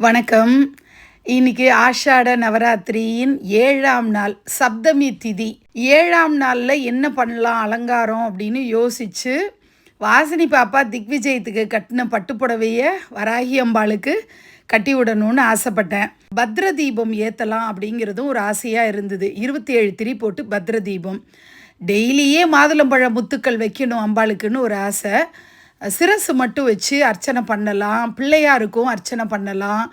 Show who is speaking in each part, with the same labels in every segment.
Speaker 1: வணக்கம். இன்னைக்கு ஆஷாட நவராத்திரியின் 7ஆம் நாள் சப்தமி திதி. 7ஆம் நாளில் என்ன பண்ணலாம் அலங்காரம் அப்படின்னு யோசித்து வாசினி பாப்பா திக்விஜயத்துக்கு கட்டின பட்டுப்புடவையை வராகி அம்பாளுக்கு கட்டி விடணும்னு ஆசைப்பட்டேன். பத்ர தீபம் ஏற்றலாம் அப்படிங்கிறதும் ஒரு ஆசையாக இருந்தது. 27 திரி போட்டு பத்ர தீபம். டெய்லியே மாதுளம்பழ முத்துக்கள் வைக்கணும் அம்பாளுக்குன்னு ஒரு ஆசை. சிரசு மட்டும் வச்சு அர்ச்சனை பண்ணலாம், பிள்ளையாருக்கும் அர்ச்சனை பண்ணலாம்.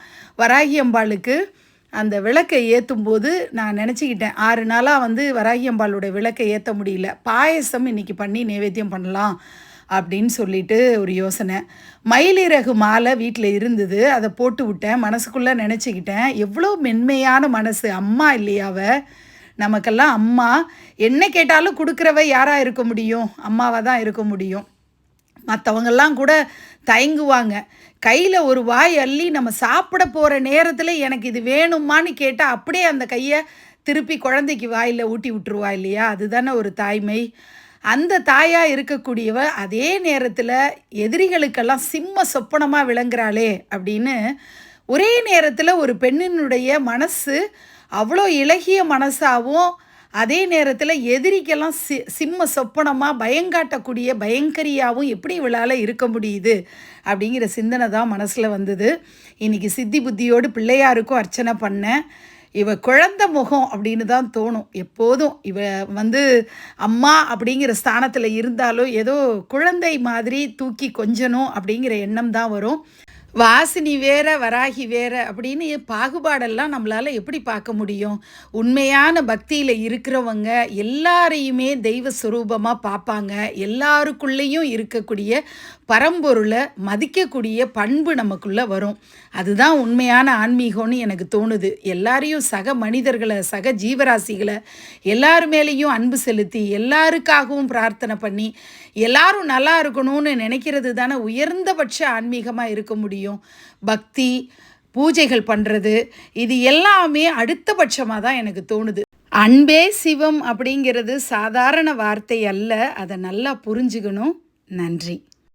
Speaker 1: வராகி அம்பாளுக்கு அந்த விளக்கை ஏற்றும் போது நான் நினச்சிக்கிட்டேன் 6 நாளாக வராகி அம்பாளோட விளக்கை ஏற்ற முடியல, பாயசம் இன்றைக்கி பண்ணி நைவேத்தியம் பண்ணலாம் அப்படின்னு சொல்லிட்டு ஒரு யோசனை. மயிலிறகு மாலை வீட்டில் இருந்தது, அதை போட்டு விட்டேன். மனசுக்குள்ளே நினச்சிக்கிட்டேன், எவ்வளோ மென்மையான மனசு அம்மா இல்லையாவ, நமக்கெல்லாம் அம்மா. என்ன கேட்டாலும் கொடுக்குறவ யாராக இருக்க முடியும்? அம்மாவாக தான் இருக்க முடியும். மற்றவங்கெல்லாம் கூட தயங்குவாங்க. கையில் ஒரு வாய் அள்ளி நம்ம சாப்பிட போகிற நேரத்தில் எனக்கு இது வேணுமான்னு கேட்டால் அப்படியே அந்த கையை திருப்பி குழந்தைக்கு வாயில் ஊட்டி விட்டுருவா இல்லையா? அதுதானே ஒரு தாய்மை. அந்த தாயாக இருக்கக்கூடியவ அதே நேரத்தில் எதிரிகளுக்கெல்லாம் சிம்ம சொப்பனமாக விளங்குறாளே அப்படின்னு ஒரே நேரத்தில் ஒரு பெண்ணினுடைய மனசு அவ்வளோ இளகிய மனசாகவும் அதே நேரத்தில் எதிரிக்கெல்லாம் சிம்ம சொப்பனமாக பயங்காட்டக்கூடிய பயங்கரியாகவும் எப்படி இவளால் இருக்க முடியுது அப்படிங்கிற சிந்தனை தான் மனசில் வந்தது. இன்றைக்கி சித்தி புத்தியோடு பிள்ளையாருக்கும் அர்ச்சனை பண்ணேன். இவ குழந்தை முகம் அப்படின்னு தான் தோணும் எப்போதும். இவ அம்மா அப்படிங்கிற ஸ்தானத்தில் இருந்தாலும் ஏதோ குழந்தை மாதிரி தூக்கி கொஞ்சணும் அப்படிங்கிற எண்ணம் தான் வரும். வாசினி வேற வராகி வேற அப்படின்னு பாகுபாடெல்லாம் நம்மளால் எப்படி பார்க்க முடியும்? உண்மையான பக்தியில் இருக்கிறவங்க எல்லாரையுமே தெய்வ சுரூபமாக பார்ப்பாங்க. எல்லாருக்குள்ளேயும் இருக்கக்கூடிய பரம்பொருளை மதிக்கக்கூடிய பண்பு நமக்குள்ளே வரும். அதுதான் உண்மையான ஆன்மீகம்னு எனக்கு தோணுது. எல்லாரையும் சக மனிதர்களை சக ஜீவராசிகளை எல்லாரு மேலேயும் அன்பு செலுத்தி எல்லாருக்காகவும் பிரார்த்தனை பண்ணி எல்லாரும் நல்லா இருக்கணும்னு நினைக்கிறது தானே உயர்ந்தபட்ச ஆன்மீகமாக இருக்க முடியும். பக்தி பூஜைகள் பண்ணுறது இது எல்லாமே அடுத்தபட்சமாக தான் எனக்கு தோணுது. அன்பே சிவம் அப்படிங்கிறது சாதாரண வார்த்தை அல்ல, அதை நல்லா புரிஞ்சுக்கணும். நன்றி.